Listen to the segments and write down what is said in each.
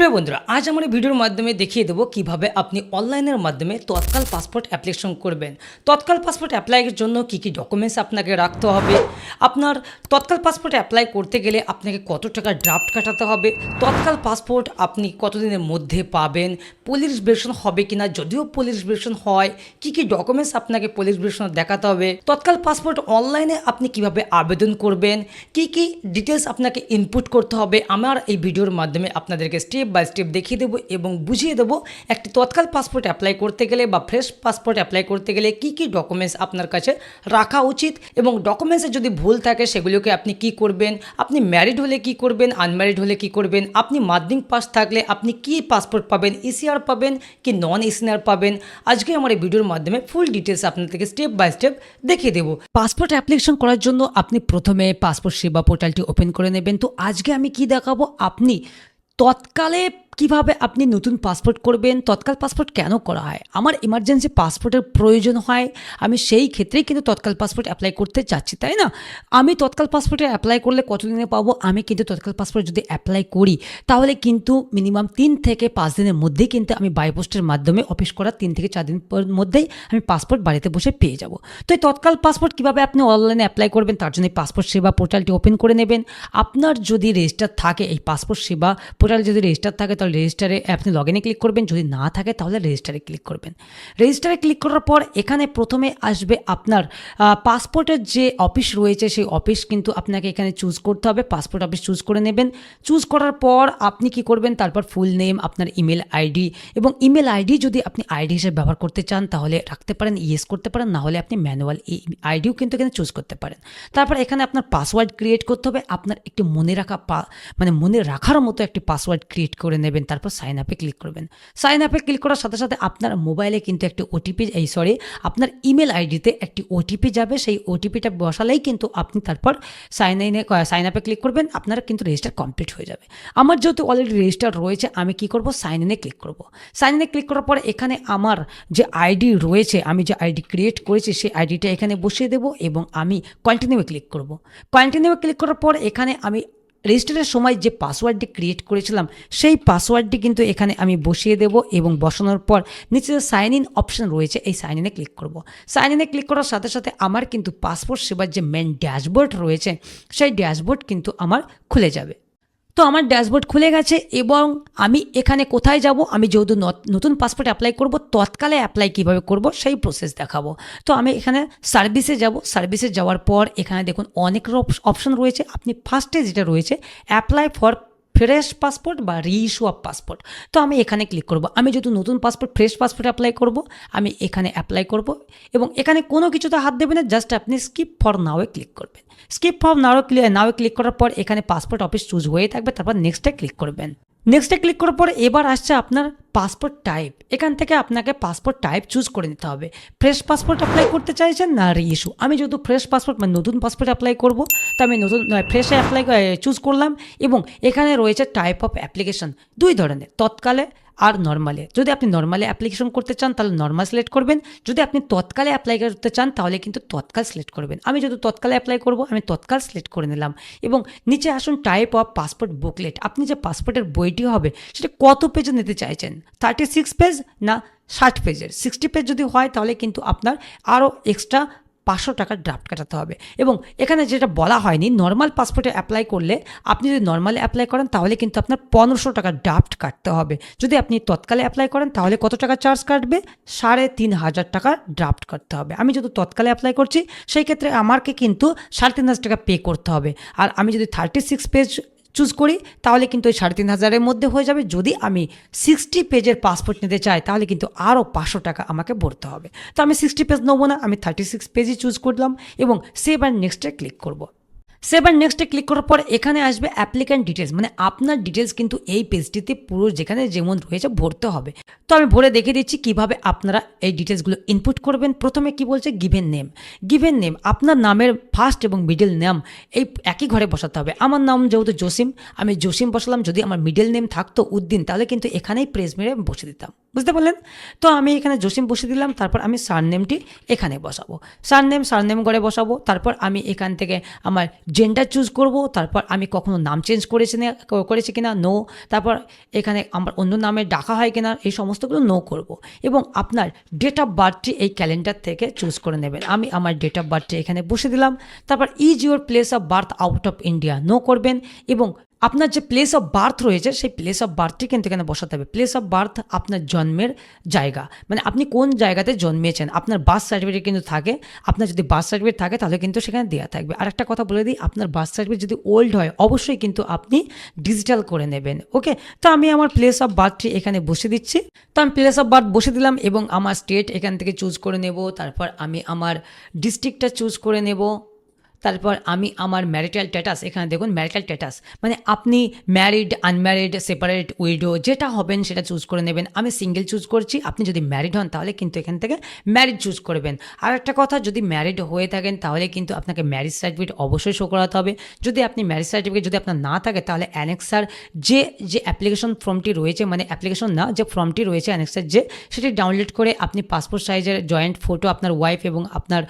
প্রিয় বন্ধুরা, আজ আমার এই ভিডিওর মাধ্যমে দেখিয়ে দেবো কিভাবে আপনি অনলাইনের মাধ্যমে তৎকাল পাসপোর্ট অ্যাপ্লিকেশন করবেন। তৎকাল পাসপোর্ট অ্যাপ্লাইয়ের জন্য কি কি ডকুমেন্টস আপনাকে রাখতে হবে, আপনার তৎকাল পাসপোর্ট অ্যাপ্লাই করতে গেলে আপনাকে কত টাকা ড্রাফট কাটাতে হবে, তৎকাল পাসপোর্ট আপনি কতদিনের মধ্যে পাবেন, পুলিশ ভেরিফিকেশন হবে কিনা, যদিও পুলিশ ভেরিফিকেশন হয় কি কি ডকুমেন্টস আপনাকে পুলিশ ভেরিফিকেশন দেখাতে হবে, তৎকাল পাসপোর্ট অনলাইনে আপনি কিভাবে আবেদন করবেন, কি কি ডিটেলস আপনাকে ইনপুট করতে হবে, আমার এই ভিডিওর মাধ্যমে আপনাদেরকে স্টেপ বাই স্টেপ দেখিয়ে দেবো এবং বুঝিয়ে দেবো একটি তৎকাল পাসপোর্ট অ্যাপ্লাই করতে গেলে বা ফ্রেশ পাসপোর্ট অ্যাপ্লাই করতে গেলে কি কি ডকুমেন্টস আপনার কাছে রাখা উচিত এবং ডকুমেন্টসে যদি ভুল থাকে সেগুলোকে আপনি কি করবেন, আপনি ম্যারিড হলে কি করবেন, আনম্যারিড হলে কি করবেন, আপনি মাধ্যমিক পাস থাকলে আপনি কি পাসপোর্ট পাবেন, ইসিআর পাবেন কি নন ইসিআর পাবেন। আজকে আমার এই ভিডিওর মাধ্যমে ফুল ডিটেলস আপনাদেরকে স্টেপ বাই স্টেপ দেখিয়ে দেবো। পাসপোর্ট অ্যাপ্লিকেশন করার জন্য আপনি প্রথমে পাসপোর্ট সেবা পোর্টালটি ওপেন করে নেবেন। তো আজকে আমি কি দেখাবো, আপনি তৎকালে কিভাবে আপনি নতুন পাসপোর্ট করবেন, তৎকাল পাসপোর্ট কেন করা হয়। আমার ইমার্জেন্সি পাসপোর্টের প্রয়োজন হয়, আমি সেই ক্ষেত্রেই কিন্তু তৎকাল পাসপোর্ট অ্যাপ্লাই করতে চাচ্ছি, তাই না। আমি তৎকাল পাসপোর্টে অ্যাপ্লাই করলে কতদিনে পাবো, আমি কিন্তু তৎকাল পাসপোর্ট যদি অ্যাপ্লাই করি তাহলে কিন্তু মিনিমাম 3 থেকে 5 দিনের মধ্যেই কিন্তু আমি বাই পোস্টের মাধ্যমে অফিস করার 3 থেকে 4 দিন মধ্যেই আমি পাসপোর্ট বাড়িতে বসে পেয়ে যাব। তো এই তৎকাল পাসপোর্ট কীভাবে আপনি অনলাইনে অ্যাপ্লাই করবেন, তার জন্য পাসপোর্ট সেবা পোর্টালটি ওপেন করে নেবেন। আপনার যদি রেজিস্টার থাকে, এই পাসপোর্ট সেবা পোর্টালে যদি রেজিস্টার থাকে তাহলে রেজিস্টারে আপনি লগ ইনে ক্লিক করবেন, যদি না থাকে তাহলে রেজিস্টারে ক্লিক করবেন। রেজিস্টারে ক্লিক করার পর এখানে প্রথমে আসবে আপনার পাসপোর্টের যে অফিস রয়েছে, সেই অফিস কিন্তু আপনাকে এখানে চুজ করতে হবে। পাসপোর্ট অফিস চুজ করে নেবেন। চুজ করার পর আপনি কি করবেন, তারপর ফুল নেম, আপনার ইমেল আইডি এবং ইমেল আইডি যদি আপনি আইডি হিসেবে ব্যবহার করতে চান তাহলে রাখতে পারেন, ইয়েস করতে পারেন, না হলে আপনি ম্যানুয়াল এই আইডিও কিন্তু এখানে চুজ করতে পারেন। তারপর এখানে আপনার পাসওয়ার্ড ক্রিয়েট করতে হবে। আপনার একটি মনে রাখার মতো একটি পাসওয়ার্ড ক্রিয়েট করে নেবেন। তারপর সাইন আপে ক্লিক করবেন। সাইন আপে ক্লিক করার সাথে সাথে আপনার মোবাইলে কিন্তু একটি ওটিপি আপনার ইমেল আইডিতে একটি ওটিপি যাবে। সেই ওটিপিটা বসালেই কিন্তু আপনি তারপর সাইন আপে ক্লিক করবেন, আপনারা কিন্তু রেজিস্টার কমপ্লিট হয়ে যাবে। আমার যেহেতু অলরেডি রেজিস্টার রয়েছে, আমি কি করব, সাইন ইনে ক্লিক করব। সাইন ইনে ক্লিক করার পর এখানে আমার যে আইডি রয়েছে, আমি যে আইডি ক্রিয়েট করেছি সেই আইডিটা এখানে বসিয়ে দেবো এবং আমি কন্টিনিউয়ে ক্লিক করব। কন্টিনিউয়ে ক্লিক করার পর এখানে আমি রেজিস্টারের সময় যে পাসওয়ার্ডটি ক্রিয়েট করেছিলাম সেই পাসওয়ার্ডটি কিন্তু এখানে আমি বসিয়ে দেব এবং বসানোর পর নিচে যে সাইন ইন অপশন রয়েছে এই সাইন ইনে ক্লিক করব। সাইন ইনে ক্লিক করার সাথে সাথে আমার কিন্তু পাসপোর্ট সেবার যে মেন ড্যাশবোর্ড রয়েছে সেই ড্যাশবোর্ড কিন্তু আমার খুলে যাবে। তো আমার ড্যাশবোর্ড খুলে গেছে এবং আমি এখানে কোথায় যাব, আমি যেহেতু নতুন পাসপোর্ট অ্যাপ্লাই করব, তৎকালে অ্যাপ্লাই কীভাবে করব সেই প্রসেস দেখাবো। তো আমি এখানে সার্ভিসে যাব। সার্ভিসে যাওয়ার পর এখানে দেখুন অনেক অপশন রয়েছে। আপনি ফার্স্টে যেটা রয়েছে অ্যাপ্লাই ফর ফ্রেশ পাসপোর্ট বা রিইস্যু অফ পাসপোর্ট, তো আমি এখানে ক্লিক করব। আমি যেহেতু নতুন পাসপোর্ট ফ্রেশ পাসপোর্ট অ্যাপ্লাই করব, আমি এখানে অ্যাপ্লাই করব এবং এখানে কোনো কিছুতে হাত দেবেন না, জাস্ট আপনি স্কিপ ফর নাওয়ে ক্লিক করবেন। স্কিপ ফর নাওয়ে ক্লিক করার পর এখানে পাসপোর্ট অফিস চুজ হয়ে থাকবে, তারপর নেক্সটে ক্লিক করবেন। নেক্সটে ক্লিক করার পর এবার আসছে আপনার পাসপোর্ট টাইপ। এখান থেকে আপনাকে পাসপোর্ট টাইপ চুজ করে নিতে হবে। ফ্রেশ পাসপোর্ট অ্যাপ্লাই করতে চাইছেন না রিইস্যু। আমি যেহেতু ফ্রেশ পাসপোর্ট মানে নতুন পাসপোর্ট অ্যাপ্লাই করব, তো আমি ফ্রেশে অ্যাপ্লাই চুজ করলাম এবং এখানে রয়েছে টাইপ অফ অ্যাপ্লিকেশন 2 ধরনের, তৎকালে আর নর্মালে। যদি আপনি নর্মালে অ্যাপ্লিকেশন করতে চান তাহলে নর্মাল সিলেক্ট করবেন, যদি আপনি তৎকালে অ্যাপ্লাই করতে চান তাহলে কিন্তু তৎকাল সিলেক্ট করবেন। আমি যেহেতু তৎকালে অ্যাপ্লাই করব আমি তৎকাল সিলেক্ট করে নিলাম এবং নিচে আসুন টাইপ অফ পাসপোর্ট বুকলেট। আপনি যে পাসপোর্টের বইটি হবে সেটা কত পেজে নিতে চাইছেন, 36 পেজ না 60 পেজের। 60 পেজ যদি হয় তাহলে কিন্তু আপনার আরও এক্সট্রা 500 টাকা ড্রাফট কাটাতে হবে। এবং এখানে যেটা বলা হয়নি, নর্মাল পাসপোর্টে অ্যাপ্লাই করলে আপনি যদি নর্মালি অ্যাপ্লাই করেন তাহলে কিন্তু আপনার 1500 টাকা ড্রাফট কাটতে হবে। যদি আপনি তৎকালে অ্যাপ্লাই করেন তাহলে কত টাকা চার্জ কাটবে, 3500 টাকা ড্রাফট কাটতে হবে। আমি যেহেতু তৎকালে অ্যাপ্লাই করছি সেই ক্ষেত্রে আমাকে কিন্তু 3500 টাকা পে করতে হবে। আর আমি যদি 36 পেজ চুজ করি তাহলে কিন্তু ওই 3500-এর মধ্যে হয়ে যাবে। যদি আমি 60 পেজের পাসপোর্ট নিতে চাই তাহলে কিন্তু আরও 500 টাকা আমাকে ভরতে হবে। তো আমি 60 পেজ নেবো না, আমি 36 পেজই চুজ করলাম এবং সেভ অ্যান্ড নেক্সটে ক্লিক করব। সেভ অ্যান্ড নেক্সটে ক্লিক করার পর এখানে আসবে অ্যাপ্লিক্যান্ট ডিটেলস, মানে আপনার ডিটেলস কিন্তু এই পেজটিতে পুরো যেখানে যেমন রয়েছে ভরতে হবে। তো আমি ভরে দেখিয়ে দিচ্ছি কিভাবে আপনারা এই ডিটেলসগুলো ইনপুট করবেন। প্রথমে কি বলছে, গিভেন নেম। গিভেন নেম আপনার নামের ফার্স্ট এবং মিডল নেম এই একই ঘরে বসাতে হবে। আমার নাম যেহেতু জসিম, আমি জসিম বসালাম। যদি আমার মিডল নেম থাকতো উদ্দিন তাহলে কিন্তু এখানেই প্রেস মেরে বসে দিতাম। বুঝতে পারলেন? তো আমি এখানে জসিম বসিয়ে দিলাম, তারপর আমি সারনেমটি এখানে বসাবো, সারনেম ঘরে বসাবো। তারপর আমি এখান থেকে আমার জেন্ডার চুজ করব, তারপর আমি কখনো নাম চেঞ্জ করেছি কিনা নো, তারপর এখানে আমার অন্য নামে ডাকা হয় কিনা এই সমস্তগুলো নো করব। এবং আপনার ডেট অফ বার্থটি এই ক্যালেন্ডার থেকে চুজ করে নেবেন। আমি আমার ডেট অফ বার্থটি এখানে বসে দিলাম। তারপর is your place of birth out of India no করবেন। এবং আপনার যে প্লেস অফ বার্থ রয়েছে সেই প্লেস অফ বার্থটি কিন্তু এখানে বসাতে হবে। প্লেস অফ বার্থ আপনার জন্মের জায়গা, মানে আপনি কোন জায়গাতে জন্মিয়েছেন। আপনার বার্থ সার্টিফিকেট কিন্তু থাকে, আপনার যদি বার্থ সার্টিফিকেট থাকে তাহলে কিন্তু সেখানে দেওয়া থাকবে। আর একটা কথা বলে দিই, আপনার বার্থ সার্টিফিকেট যদি ওল্ড হয় অবশ্যই কিন্তু আপনি ডিজিটাল করে নেবেন। ওকে, তো আমি আমার প্লেস অফ বার্থটি এখানে বসে দিচ্ছি। তো আমি প্লেস অফ বার্থ বসে দিলাম এবং আমার স্টেট এখান থেকে চুজ করে নেব। তারপর আমি আমার ডিস্ট্রিক্টটা চুজ করে নেব। তারপর আমি আমার ম্যারিটাল স্ট্যাটাস, এখানে দেখুন ম্যারিটাল স্ট্যাটাস মানে আপনি ম্যারিড, আনম্যারিড, সেপারেট, উইডো যেটা হবেন সেটা চুজ করে নেবেন। আমি সিঙ্গেল চুজ করছি, আপনি যদি ম্যারিড হন তাহলে কিন্তু এখান থেকে ম্যারিড চুজ করবেন। আর একটা কথা, যদি ম্যারিড হয়ে থাকেন তাহলে কিন্তু আপনাকে ম্যারিজ সার্টিফিকেট অবশ্যই শো করাতে হবে। যদি আপনি ম্যারিজ সার্টিফিকেট যদি আপনার না থাকে তাহলে অ্যানেক্সার যে অ্যাপ্লিকেশন ফর্মটি রয়েছে, মানে অ্যাপ্লিকেশন না, যে ফর্মটি রয়েছে অ্যানেক্সার সেটি ডাউনলোড করে আপনি পাসপোর্ট সাইজের জয়েন্ট ফটো আপনার ওয়াইফ এবং আপনার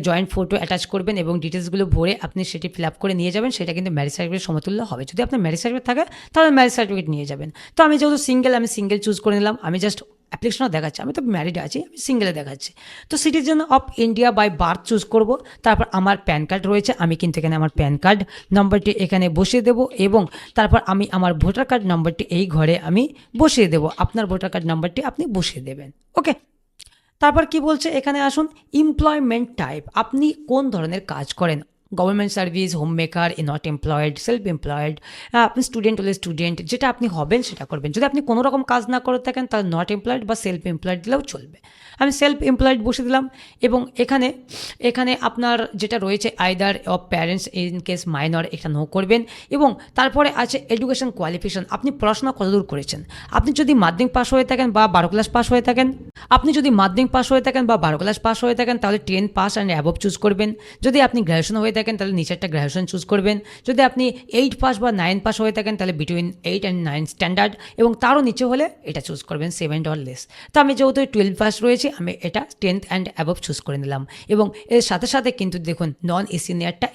জয়েন্ট ফটো অ্যাটাচ করবেন এবং ডিটেলসগুলো ভরে আপনি সেটি ফিল আপ করে নিয়ে যাবেন। সেটা কিন্তু ম্যারেজ সার্টিফিকেট সমতুল্য হবে। যদি আপনার ম্যারেজ সার্টিফিকেট থাকে তাহলে ম্যারেজ সার্টিফিকেট নিয়ে যাবেন। তো আমি যেহেতু সিঙ্গেল, আমি সিঙ্গেল চুজ করে নিলাম। আমি জাস্ট অ্যাপ্লিকেশনও দেখাচ্ছি, আমি তো ম্যারিড আছি, আমি সিঙ্গেলে দেখাচ্ছি। তো citizen of India by birth choose করব। তারপর আমার প্যান কার্ড রয়েছে, আমি কিন্তু এখানে আমার প্যান কার্ড নম্বরটি এখানে বসিয়ে দেবো এবং তারপর আমি আমার ভোটার কার্ড নম্বরটি এই ঘরে আমি বসিয়ে দেবো। আপনার ভোটার কার্ড নম্বরটি আপনি বসিয়ে দেবেন। ওকে, তারপর কি বলছে এখানে আসুন, এমপ্লয়মেন্ট টাইপ, আপনি কোন ধরনের কাজ করেন। Government service, home maker, not employed, self employed, আপনি স্টুডেন্ট হলে স্টুডেন্ট, যেটা আপনি হবেন সেটা করবেন। যদি আপনি কোনো রকম কাজ না করে থাকেন তাহলে নট এমপ্লয়েড বা সেলফ এমপ্লয়েড দিলেও চলবে। আমি সেলফ এমপ্লয়েড বসে দিলাম এবং এখানে আপনার যেটা রয়েছে either of parents in case minor, এটা নো করবেন। এবং তারপরে আছে এডুকেশন কোয়ালিফিকেশন, আপনি পড়াশোনা কতদূর করেছেন। আপনি যদি মাধ্যমিক পাস হয়ে থাকেন বা 12 ক্লাস পাস হয়ে থাকেন, তাহলে 10 পাস অ্যান্ড অ্যাবভ চুজ করবেন। যদি আপনি গ্র্যাজুয়েশন হয়ে থাকেন তাহলে নিচেরটা গ্র্যাজুয়েশন চুজ করবেন। যদি আপনি 8 পাস বা 9 পাস হয়ে থাকেন তাহলে বিটুইন 8 অ্যান্ড 9 স্ট্যান্ডার্ড, এবং তারও নিচে হলে এটা চুজ করবেন 7 অর লেস। তো আমি যেহেতু 12 পাস রয়েছে আমি এটা 10th অ্যান্ড অ্যাবভ চুজ করে নিলাম। এবং এর সাথে সাথে কিন্তু দেখুন নন সিনিয়রটা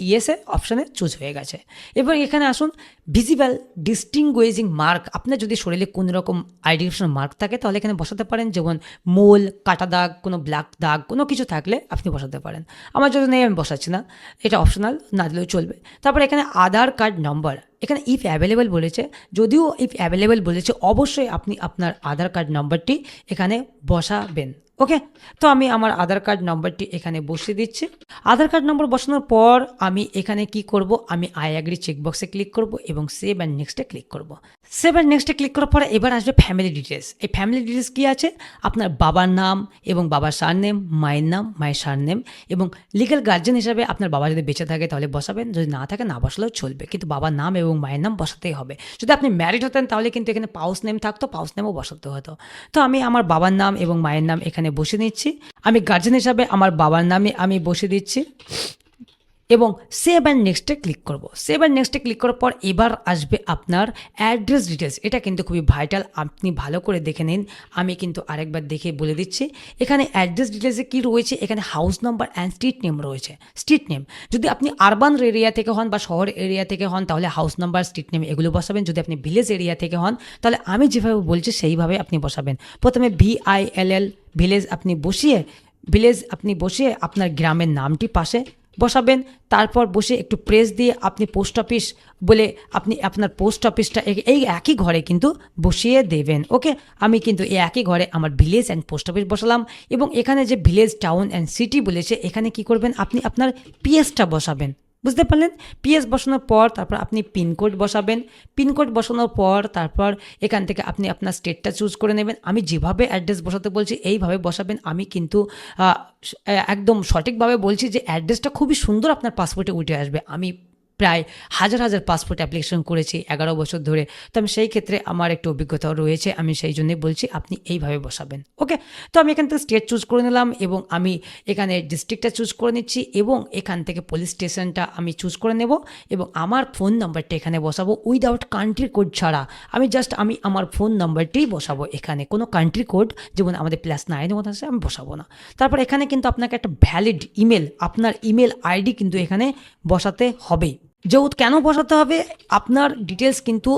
ইএসএ অপশানে চুজ হয়ে গেছে। এবার এখানে আসুন, ভিজিবল ডিস্টিংগুইশিং মার্ক, আপনার যদি শরীরে কোনো রকম আইডেন্টিফিকেশন মার্ক থাকে তাহলে এখানে বসাতে পারেন, যেমন মোল, কাটা দাগ, কোনো ব্ল্যাক দাগ, কোনো কিছু থাকলে আপনি বসাতে পারেন। আমার যদি নেই আমি বসাচ্ছি না, এটা অপশনাল, না দিলেও চলবে। তারপর এখানে আধার কার্ড নম্বর, এখানে ইফ অ্যাভেলেবেল বলেছে, যদিও ইফ অ্যাভেলেবেল বলেছে অবশ্যই আপনি আপনার আধার কার্ড নম্বরটি এখানে বসাবেন। ওকে, তো আমি আমার আধার কার্ড নম্বরটি এখানে বসিয়ে দিচ্ছি। আধার কার্ড নম্বর বসানোর পর আমি এখানে কি করব, আমি আই অ্যাগ্রি চেকবক্সে ক্লিক করব এবং সেভ অ্যান্ড নেক্সটে ক্লিক করব। সেভ অ্যান্ড নেক্সটে ক্লিক করার পরে এবার আসবে ফ্যামিলি ডিটেলস। এই ফ্যামিলি ডিটেলস কী আছে, আপনার বাবার নাম এবং বাবার সারনেম, মায়ের নাম, মায়ের সারনেম, এবং লিগ্যাল গার্জেন হিসাবে আপনার বাবা যদি বেঁচে থাকে তাহলে বসাবেন, যদি না থাকে না বসালেও চলবে, কিন্তু বাবার নাম এবং মায়ের নাম বসাতেই হবে। যদি আপনি ম্যারিড হতেন তাহলে কিন্তু এখানে পাউস নেম থাকতো, পাউস নেমও বসাতে হতো। তো আমি আমার বাবার নাম এবং মায়ের নাম এখানে বসে নিচ্ছি। আমি গার্জেন হিসাবে আমার বাবার নামে আমি বসে দিচ্ছি এবং সেভ অ্যান্ড নেক্সটে ক্লিক করব। সেভ অ্যান্ড নেক্সটে ক্লিক করার পর এবার আসবে আপনার অ্যাড্রেস ডিটেলস। এটা কিন্তু খুবই ভাইটাল, আপনি ভালো করে দেখে নিন। আমি কিন্তু আরেকবার দেখে বলে দিচ্ছি। এখানে অ্যাড্রেস ডিটেলসে কী রয়েছে, এখানে house number and street name রয়েছে। স্ট্রিট নেম যদি আপনি আরবান এরিয়া থেকে হন বা শহর এরিয়া থেকে হন তাহলে হাউস নাম্বার, স্ট্রিট নেম এগুলো বসাবেন। যদি আপনি ভিলেজ এরিয়া থেকে হন তাহলে আমি যেভাবে বলছি সেইভাবে আপনি বসাবেন। প্রথমে VILL ভিলেজ আপনি বসিয়ে আপনার গ্রামের নামটি পাশে বসাবেন। তারপর বসে একটু প্রেস দিয়ে আপনি পোস্ট অফিস বলে আপনি আপনার পোস্ট অফিসটা এই একই ঘরে কিন্তু বসিয়ে দেবেন। ওকে, আমি কিন্তু এই একই ঘরে আমার ভিলেজ অ্যান্ড পোস্ট অফিস বসালাম এবং এখানে যে ভিলেজ, টাউন অ্যান্ড সিটি বলেছে এখানে কি করবেন, আপনি আপনার পিএসটা বসাবেন। বুঝতে পারলেন? পিএস বসানোর পর তারপর আপনি পিনকোড বসাবেন। পিনকোড বসানোর পর তারপর এখান থেকে আপনি আপনার স্টেটটা চুজ করে নেবেন। আমি যেভাবে অ্যাড্রেস বসাতে বলছি এইভাবে বসাবেন। আমি কিন্তু একদম সঠিকভাবে বলছি যে অ্যাড্রেসটা খুবই সুন্দর আপনার পাসপোর্টে উঠে আসবে। আমি প্রায় হাজার হাজার পাসপোর্ট অ্যাপ্লিকেশন করেছি 11 বছর ধরে। তো আমি সেই ক্ষেত্রে আমার একটু অভিজ্ঞতাও রয়েছে, আমি সেই জন্যই বলছি আপনি এইভাবে বসাবেন। ওকে, তো আমি এখান থেকে স্টেট চুজ করে নিলাম এবং আমি এখানে ডিস্ট্রিক্টটা চুজ করে নিচ্ছি এবং এখান থেকে পুলিশ স্টেশনটা আমি চুজ করে নেব এবং আমার ফোন নাম্বারটা এখানে বসাবো উইদাউট কান্ট্রি কোড ছাড়া। আমি আমার ফোন নাম্বারটাই বসাবো, এখানে কোনো কান্ট্রি কোড যেমন আমাদের +9 মতো আছে আমি বসাবো না। তারপর এখানে কিন্তু আপনাকে একটা ভ্যালিড ইমেল, আপনার ইমেল আইডি কিন্তু এখানে বসাতে হবে। যেহেতু কেন বসাতে হবে, আপনার ডিটেলস কিন্তু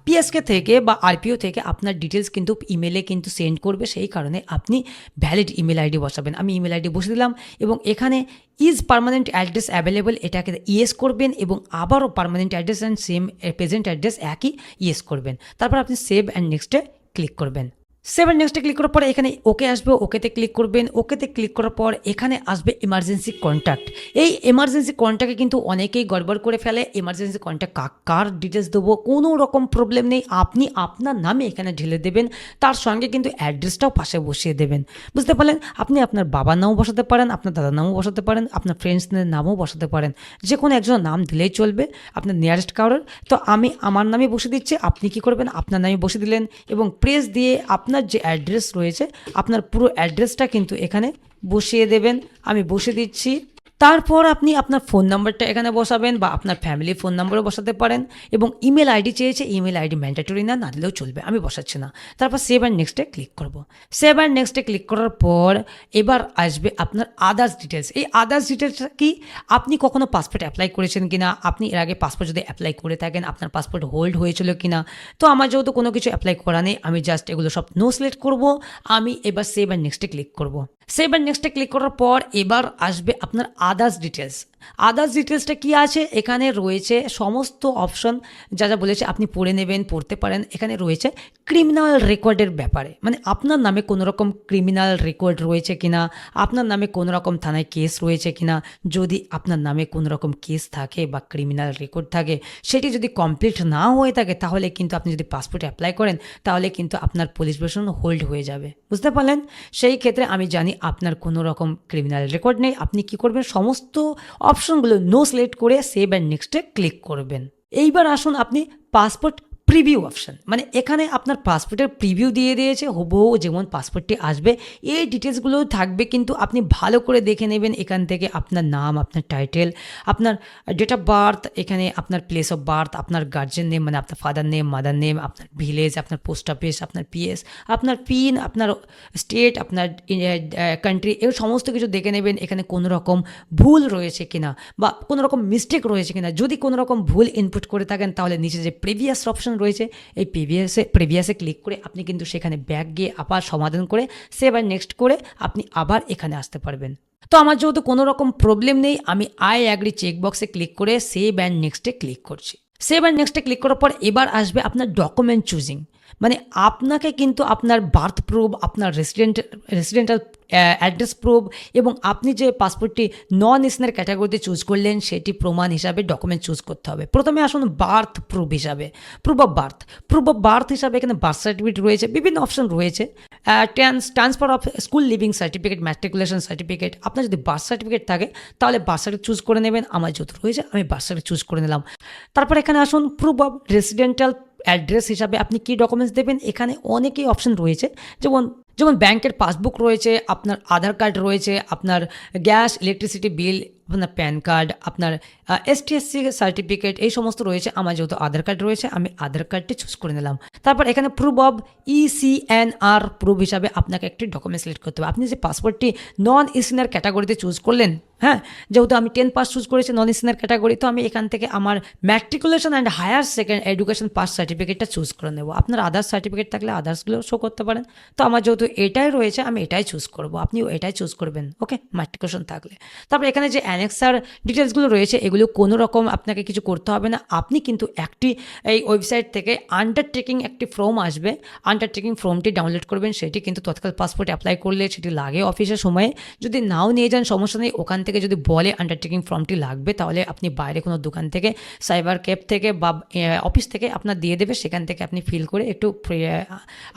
পিএসকে থেকে বা আরপিও থেকে আপনার ডিটেলস কিন্তু ইমেলে কিন্তু সেন্ড করবে, সেই কারণে আপনি ভ্যালিড ইমেল আইডি বসাবেন। আমি ইমেল আইডি বসে দিলাম এবং এখানে ইজ পার্মানেন্ট অ্যাড্রেস অ্যাভেলেবল এটাকে ইয়েস করবেন এবং আবারও permanent address and same present address একই ইয়েস করবেন। তারপর আপনি সেভ অ্যান্ড নেক্সটে ক্লিক করবেন। সেভ অ্যান্ড নেক্সটে ক্লিক করার পরে এখানে ওকে আসবে, ওকেতে ক্লিক করবেন। ওকেতে ক্লিক করার পর এখানে আসবে এমার্জেন্সি কন্ট্যাক্ট। এই এমার্জেন্সি কন্ট্যাক্টে কিন্তু অনেকেই গড়বড় করে ফেলে। এমার্জেন্সি কন্ট্যাক্ট কার ডিটেলস দেবো, কোনো রকম প্রবলেম নেই, আপনি আপনার নামে এখানে ঢেলে দেবেন, তার সঙ্গে কিন্তু অ্যাড্রেসটাও পাশে বসিয়ে দেবেন। বুঝতে পারলেন? আপনি আপনার বাবার নামও বসাতে পারেন, আপনার দাদার নামও বসাতে পারেন, আপনার ফ্রেন্ডসদের নামও বসাতে পারেন, যে কোনো একজনের নাম দিলেই চলবে, আপনার নিয়ারেস্ট কারোর। তো আমি আমার নামে বসে দিচ্ছি, আপনি কি করবেন, আপনার নামে বসে দিলেন এবং প্রেস দিয়ে আপনার যে অ্যাড্রেস রয়েছে আপনার পুরো অ্যাড্রেসটা কিন্তু এখানে বসিয়ে দেবেন। আমি বসে দিচ্ছি। তারপর আপনি আপনার ফোন নাম্বারটা এখানে বসাবেন বা আপনার ফ্যামিলি ফোন নাম্বারও বসাতে পারেন এবং ইমেল আইডি চেয়েছে, ইমেল আইডি ম্যান্ডেটরি না দিলেও চলবে, আমি বসাচ্ছি না। তারপর সেভ অ্যান্ড নেক্সটে ক্লিক করব। সেভ অ্যান্ড নেক্সটে ক্লিক করার পর এবার আসবে আপনার আদার্স ডিটেলস। এই আদার্স ডিটেলসটা কি, আপনি কখনো পাসপোর্ট অ্যাপ্লাই করেছেন কিনা, আপনি এর আগে পাসপোর্ট যদি অ্যাপ্লাই করে থাকেন আপনার পাসপোর্ট হোল্ড হয়েছিল কিনা। তো আমার যেহেতু কোনো কিছু অ্যাপ্লাই করা নেই, আমি জাস্ট এগুলো সব নো সিলেক্ট করব। আমি এবার সেভ অ্যান্ড নেক্সটে ক্লিক করব। সেভ অ্যান্ড নেক্সটে ক্লিক করার পর এবার আসবে আপনার আদার্স ডিটেলস। আদার্স ডিটেলসটা কী আছে, এখানে রয়েছে সমস্ত অপশন, যা যা বলেছে আপনি পড়ে নেবেন, পড়তে পারেন। এখানে রয়েছে ক্রিমিনাল রেকর্ডের ব্যাপারে, মানে আপনার নামে কোনো রকম ক্রিমিনাল রেকর্ড রয়েছে কিনা, আপনার নামে কোনো রকম থানায় কেস রয়েছে কিনা। যদি আপনার নামে কোনো রকম কেস থাকে বা ক্রিমিনাল রেকর্ড থাকে, সেটি যদি কমপ্লিট না হয়ে থাকে তাহলে কিন্তু আপনি যদি পাসপোর্ট অ্যাপ্লাই করেন তাহলে কিন্তু আপনার পুলিশ প্রশাসন হোল্ড হয়ে যাবে। বুঝতে পারলেন? সেই ক্ষেত্রে আমি জানি আপনার কোনো রকম ক্রিমিনাল রেকর্ড নেই, আপনি কি করবেন, সমস্ত অপশনগুলো নো সিলেক্ট করে সেভ অ্যান্ড নেক্সটে ক্লিক করবেন। এইবার আসুন আপনি পাসপোর্ট প্রিভিউ অপশন, মানে এখানে আপনার পাসপোর্টের প্রিভিউ দিয়ে দিয়েছে, হুবহু যেমন পাসপোর্টটি আসবে এই ডিটেলসগুলো থাকবে, কিন্তু আপনি ভালো করে দেখে নেবেন। এখান থেকে আপনার নাম, আপনার টাইটেল, আপনার ডেট অফ বার্থ, এখানে আপনার প্লেস অফ বার্থ, আপনার গার্জেন নেম মানে আপনার ফাদার নেম, মাদার নেম, আপনার ভিলেজ, আপনার পোস্ট অফিস, আপনার পিএস, আপনার পিন, আপনার স্টেট, আপনার কান্ট্রি, এর সমস্ত কিছু দেখে নেবেন। এখানে কোনো রকম ভুল রয়েছে কিনা বা কোনো রকম মিস্টেক রয়েছে কিনা। যদি কোনো রকম ভুল ইনপুট করে থাকেন তাহলে নিচে যে প্রিভিয়াস অপশন রয়েছে এই প্রিভিয়াসে ক্লিক করে আপনি কিন্তু সেখানে ব্যাক গিয়ে আবার সমাধান করে সেভ আর নেক্সট করে আপনি আবার এখানে আসতে পারবেন। তো আমার যেহেতু কোনো রকম প্রবলেম নেই, আমি আই অ্যাগ্রি চেকবক্সে ক্লিক করে সেভ অ্যান্ড নেক্সটে ক্লিক করছি। সেভ অ্যান্ড নেক্সটে ক্লিক করার পর এবার আসবে আপনার ডকুমেন্ট চুজিং, মানে আপনাকে কিন্তু আপনার বার্থ প্রুফ, আপনার রেসিডেন্টাল অ্যাড্রেস প্রুফ এবং আপনি যে পাসপোর্টটি নন এসএনআর ক্যাটাগরিতে চুজ করলেন সেটি প্রমাণ হিসাবে ডকুমেন্ট চুজ করতে হবে। প্রথমে আসুন বার্থ প্রুফ হিসাবে, প্রুফ অফ বার্থ হিসাবে এখানে বার্থ সার্টিফিকেট রয়েছে, বিভিন্ন অপশন রয়েছে। Transfer of school living certificate, matriculation certificate. আপনার যদি বার্থ সার্টিফিকেট থাকে তাহলে বার্থ সার্টিফিকেট চুজ করে নেবেন, আমার যেহেতু রয়েছে আমি বার্থ সার্টিফিকেট চুজ করে নিলাম। তারপর এখানে আসুন প্রুফ অফ রেসিডেন্টাল অ্যাড্রেস হিসাবে আপনি কী ডকুমেন্টস দেবেন। এখানে অনেকেই অপশন রয়েছে, যেমন ব্যাংকের পাসবুক রয়েছে, আপনার আধার কার্ড রয়েছে, আপনার গ্যাস ইলেকট্রিসিটি বিল, আপনার প্যান কার্ড, আপনার STSC সার্টিফিকেট, এই সমস্ত রয়েছে। আমার যেহেতু আধার কার্ড রয়েছে আমি আধার কার্ডটি চুজ করে নিলাম। তারপর এখানে প্রুফ অফ ECNR প্রুফ হিসাবে আপনাকে একটি ডকুমেন্ট সিলেক্ট করতে হবে। আপনি যে পাসপোর্টটি নন এসএনআর ক্যাটাগরিতে চুজ করলেন, হ্যাঁ, যেহেতু আমি 10 পাস চুজ করেছি নন এসএনআর ক্যাটাগরি, তো আমি এখান থেকে আমার matriculation and higher second education pass সার্টিফিকেটটা চুজ করে নেব। আপনার আদার্স সার্টিফিকেট থাকলে আদার্সগুলো শো করতে পারেন। তো আমার যেহেতু এটাই রয়েছে আমি এটাই চুজ করব, আপনিও এটাই চুজ করবেন। ওকে, ম্যাট্রিকুলেশন থাকলে। তারপর এখানে যে অ্যানেক্সার ডিটেলসগুলো রয়েছে এগুলো কোনো রকম আপনাকে কিছু করতে হবে না। আপনি কিন্তু এই ওয়েবসাইট থেকে আন্ডারটেকিং একটি ফর্ম আসবে, আন্ডারটেকিং ফর্মটি ডাউনলোড করবেন। সেটি কিন্তু তৎকাল পাসপোর্ট অ্যাপ্লাই করলে সেটি লাগে অফিসের সময়ে, যদি নাও নিয়ে যান সমস্যা নেই। ওখান থেকে যদি বলে আন্ডারটেকিং ফর্মটি লাগবে তাহলে আপনি বাইরে কোনো দোকান থেকে, সাইবার ক্যাফে থেকে বা অফিস থেকে আপনার দিয়ে দেবে, সেখান থেকে আপনি ফিল করে একটু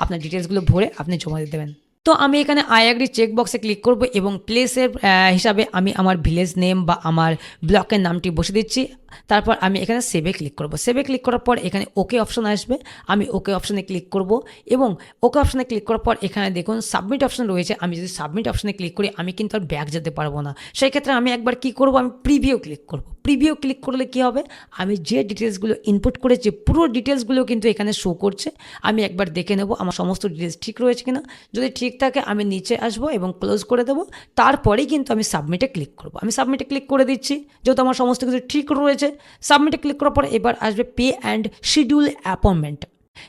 আপনার ডিটেলসগুলো ভরে আপনি জমা দিয়ে দেবেন। তো আমি এখানে আই অ্যাগ্রি চেক বক্সে ক্লিক করব এবং প্লেসের হিসাবে আমি আমার ভিলেজ নেম বা আমার ব্লকের নামটি বসে দিচ্ছি। তারপর আমি এখানে সেভে ক্লিক করব। সেভে ক্লিক করার পর এখানে ওকে অপশন আসবে, আমি ওকে অপশনে ক্লিক করব এবং ওকে অপশনে ক্লিক করার পর এখানে দেখুন সাবমিট অপশন রয়েছে। আমি যদি সাবমিট অপশনে ক্লিক করি আমি কিন্তু আর ব্যাক যেতে পারবো না। সেই ক্ষেত্রে আমি একবার কি করব, আমি প্রিভিউ ক্লিক করব। প্রিভিউ ক্লিক করলে কি হবে, আমি যে ডিটেলসগুলো ইনপুট করেছি পুরো ডিটেলসগুলো কিন্তু এখানে শো করছে। আমি একবার দেখে নেব আমার সমস্ত ডিটেলস ঠিক রয়েছে কিনা। যদি ঠিক থাকে আমি নিচে আসবো এবং ক্লোজ করে দেবো। তারপরেই কিন্তু আমি সাবমিটে ক্লিক করব। আমি সাবমিটে ক্লিক করে দিচ্ছি, যেহেতু আমার সমস্ত কিছু ঠিক রয়েছে। সাবমিটে ক্লিক করার পর এবার আসবে পে অ্যান্ড শিডিউল অ্যাপয়েন্টমেন্ট।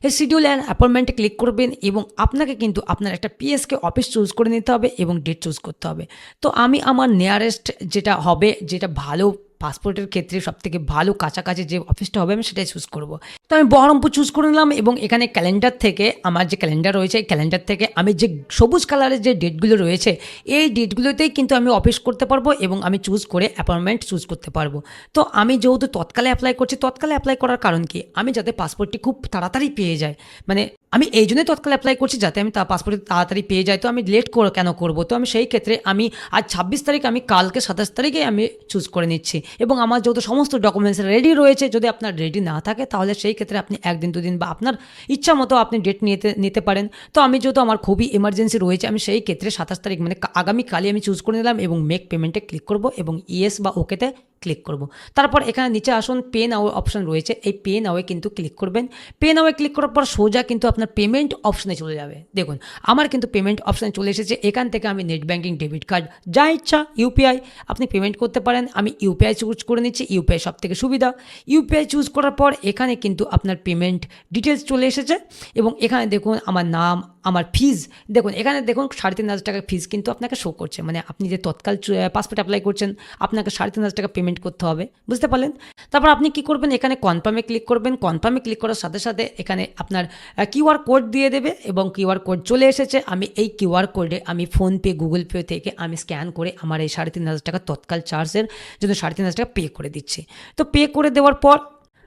এই শিডিউল অ্যান্ড অ্যাপয়েন্টমেন্টে ক্লিক করবেন এবং আপনাকে কিন্তু আপনার একটা পিএসকে অফিস চুজ করে নিতে হবে এবং ডেট চুজ করতে হবে। তো আমি আমার নিয়ারেস্ট যেটা হবে, যেটা ভালো পাসপোর্টের ক্ষেত্রে সবথেকে ভালো কাছাকাছি যে অফিসটা হবে আমি সেটাই চুজ করব। তো আমি বহরমপুর চুজ করে নিলাম এবং এখানে ক্যালেন্ডার থেকে আমার যে ক্যালেন্ডার রয়েছে এই ক্যালেন্ডার থেকে আমি যে সবুজ কালারের যে ডেটগুলো রয়েছে এই ডেটগুলোতেই কিন্তু আমি অফিস করতে পারবো এবং আমি চুজ করে অ্যাপয়েন্টমেন্ট চুজ করতে পারবো। তো আমি যেহেতু তৎকালে অ্যাপ্লাই করছি, তৎকালে অ্যাপ্লাই করার কারণ কি, আমি যাতে পাসপোর্টটি খুব তাড়াতাড়ি পেয়ে যাই, মানে আমি এই জন্যই তৎকালে অ্যাপ্লাই করছি যাতে আমি পাসপোর্ট তাড়াতাড়ি পেয়ে যাই। তো আমি লেট কেন করবো, তো আমি সেই ক্ষেত্রে আমি আজ 26 তারিখ, আমি কালকে 27 তারিখে আমি চুজ করে নিচ্ছি এবং আমার যেহেতু সমস্ত ডকুমেন্টস রেডি রয়েছে। যদি আপনার রেডি না থাকে তাহলে সেই ক্ষেত্রে আপনি একদিন দুদিন বা আপনার ইচ্ছা মতো আপনি ডেট নিতে পারেন। তো আমি যেহেতু আমার খুবই এমার্জেন্সি রয়েছে আমি সেই ক্ষেত্রে 27 তারিখ মানে আগামীকালই আমি চুজ করে নিলাম এবং মেক পেমেন্টে ক্লিক করব এবং ইয়েস বা ওকেতে ক্লিক করব। তারপর এখানে নিচে আসুন পে নাও অপশন রয়েছে, এই পে নাওয়ে কিন্তু ক্লিক করবেন। পে নাওয়ে ক্লিক করার পর সোজা কিন্তু আপনার পেমেন্ট অপশনে চলে যাবে। দেখুন আমার কিন্তু পেমেন্ট অপশনে চলে এসেছে। এখান থেকে আমি নেট ব্যাঙ্কিং, ডেবিট কার্ড, যা ইচ্ছা ইউপিআই আপনি পেমেন্ট করতে পারেন। আমি ইউপিআই চুজ করে নিচ্ছি, ইউপিআই সব থেকে সুবিধা। ইউপিআই চুজ করার পর এখানে কিন্তু আপনার পেমেন্ট ডিটেলস চলে এসেছে এবং এখানে দেখুন আমার নাম, আমার ফিজ, দেখুন এখানে দেখুন 3,500 টাকা ফিজ কিন্তু আপনাকে শো করছে, মানে আপনি যে তৎকাল পাসপোর্ট অ্যাপ্লাই করছেন আপনাকে 3,500 টাকা পেমেন্ট করতে হবে, বুঝতে পারলেন। তারপর আপনি কি করবেন, এখানে কনফার্মে ক্লিক করবেন। কনফার্মে ক্লিক করার সাথে সাথে এখানে আপনার কিউআর কোড দিয়ে দেবে এবং কিউআর কোড চলে এসেছে। আমি এই কিউআর কোডে আমি ফোনপে, গুগল পে থেকে আমি স্ক্যান করে আমার এই 3,500 টাকা তৎকাল চার্জের জন্য 3,500 টাকা পে করে দিচ্ছি। তো পে করে দেওয়ার পর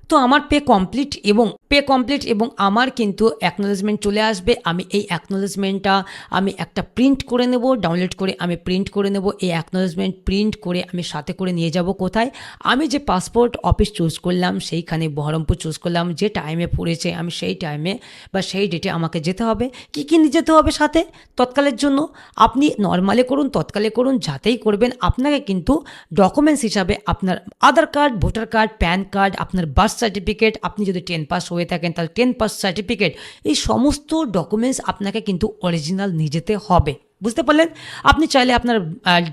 তো আমার পে কমপ্লিট এবং আমার কিন্তু অ্যাকনোলেজমেন্ট চলে আসবে। আমি এই অ্যাকনোলেজমেন্টটা আমি একটা প্রিন্ট করে নেব, ডাউনলোড করে আমি প্রিন্ট করে নেব। এই অ্যাকনোলেজমেন্ট প্রিন্ট করে আমি সাথে করে নিয়ে যাব কোথায়, আমি যে পাসপোর্ট অফিস চুজ করলাম সেইখানে বহরমপুর চুজ করলাম, যে টাইমে পড়েছে আমি সেই টাইমে বা সেই ডেটে আমাকে যেতে হবে। কী নিয়ে যেতে হবে সাথে তৎকালের জন্য, আপনি নর্মালে করুন, তৎকালে করুন, যাতেই করবেন আপনাকে কিন্তু ডকুমেন্টস হিসাবে আপনার Aadhaar card, voter card, PAN card, আপনার বার্থ সার্টিফিকেট, আপনি যদি 10 পাস হয়ে থাকেন তাহলে 10 পাস সার্টিফিকেট, এই সমস্ত ডকুমেন্টস আপনাকে কিন্তু অরিজিনাল নিয়ে যেতে হবে, বুঝতে পারলেন। আপনি চাইলে আপনার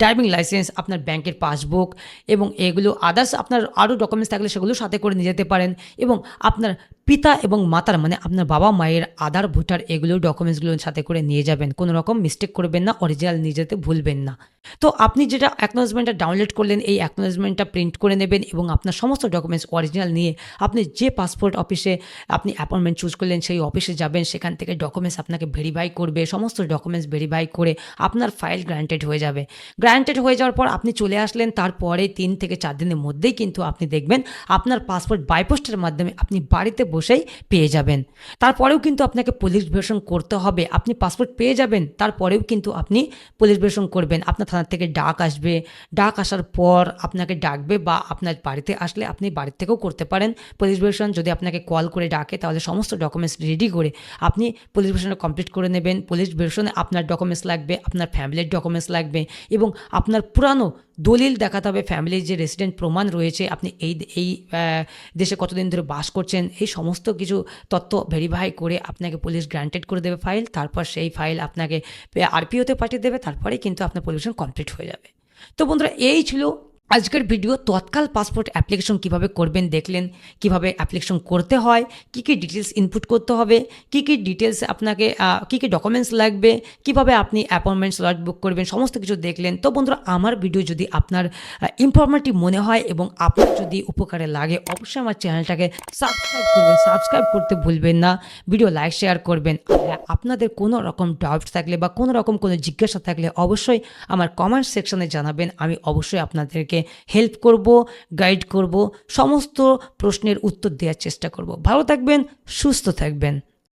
ড্রাইভিং লাইসেন্স, আপনার ব্যাংকের পাসবুক এবং এগুলো আদার্স আপনার আরও ডকুমেন্টস থাকলে সেগুলো সাথে করে নিয়ে যেতে পারেন এবং আপনার পিতা এবং মাতার মানে আপনার বাবা মায়ের আধার, ভোটার এগুলো ডকুমেন্টসগুলো সাথে করে নিয়ে যাবেন। কোনো রকম মিস্টেক করবেন না, অরিজিনাল নিয়ে যেতে ভুলবেন না। তো আপনি যেটা অ্যাকনোলেজমেন্টটা ডাউনলোড করলেন এই অ্যাকনোলেজমেন্টটা প্রিন্ট করে নেবেন এবং আপনার সমস্ত ডকুমেন্টস অরিজিনাল নিয়ে আপনি যে পাসপোর্ট অফিসে আপনি অ্যাপয়েন্টমেন্ট চুজ করলেন সেই অফিসে যাবেন। সেখান থেকে ডকুমেন্টস আপনাকে ভেরিফাই করবে, সমস্ত ডকুমেন্টস ভেরিফাই করে আপনার ফাইল গ্রান্টেড হয়ে যাবে। গ্রান্টেড হয়ে যাওয়ার পর আপনি চলে আসলেন, তারপরে 3 থেকে 4 দিনের মধ্যেই কিন্তু আপনি দেখবেন আপনার পাসপোর্ট বাইপোস্টের মাধ্যমে আপনি বাড়িতে বসেই পেয়ে যাবেন। তারপরেও কিন্তু আপনাকে পুলিশ ভেরিফিকেশন করতে হবে। আপনি পাসপোর্ট পেয়ে যাবেন, তারপরেও কিন্তু আপনি পুলিশ ভেরিফিকেশন করবেন। আপনার থানা থেকে ডাক আসবে, ডাক আসার পর আপনাকে ডাকবে বা আপনার বাড়িতে আসলে আপনি বাড়ির থেকেও করতে পারেন পুলিশ ভেরিফিকেশন। যদি আপনাকে কল করে ডাকে তাহলে সমস্ত ডকুমেন্টস রেডি করে আপনি পুলিশ ভেরিফিকেশন কমপ্লিট করে নেবেন। পুলিশ ভেরিফিকেশনে আপনার ডকুমেন্টস লাগবে, আপনার ফ্যামিলির ডকুমেন্টস লাগবে এবং আপনার পুরানো দলিল দেখাতে হবে, ফ্যামিলির যে রেসিডেন্ট প্রমাণ রয়েছে, আপনি এই দেশে কতদিন ধরে বাস করছেন, এই সমস্ত কিছু তথ্য ভেরিফাই করে আপনাকে পুলিশ গ্রান্টেড করে দেবে ফাইল। তারপর সেই ফাইল আপনাকে আরপিওতে পাঠিয়ে দেবে, তারপরেই কিন্তু আপনার পলিউশন কমপ্লিট হয়ে যাবে। তো বন্ধুরা এই ছিল আজকের ভিডিও। তৎকাল পাসপোর্ট অ্যাপ্লিকেশন কিভাবে করবেন দেখলেন, কিভাবে অ্যাপ্লিকেশন করতে হয়, কি ডিটেলস ইনপুট করতে হবে, কি ডিটেলস আপনাকে কি ডকুমেন্টস লাগবে, কিভাবে আপনি অ্যাপয়েন্টমেন্ট স্লট বুক করবেন, সমস্ত কিছু দেখলেন। তো বন্ধুরা আমার ভিডিও যদি আপনার ইনফরমেটিভ মনে হয় এবং আপনার যদি উপকারে লাগে অবশ্যই আমার চ্যানেলটাকে সাবস্ক্রাইব করবেন, সাবস্ক্রাইব করতে ভুলবেন না, ভিডিও লাইক শেয়ার করবেন। আপনাদের কোনো রকম ডাউট থাকলে বা কোনো রকম কোনো জিজ্ঞাসা থাকলে অবশ্যই আমার কমেন্ট সেকশনে জানাবেন। আমি অবশ্যই আপনাদেরকে হেল্প করব, গাইড করব, সমস্ত প্রশ্নের উত্তর দেওয়ার চেষ্টা করব। ভালো থাকবেন, সুস্থ থাকবেন।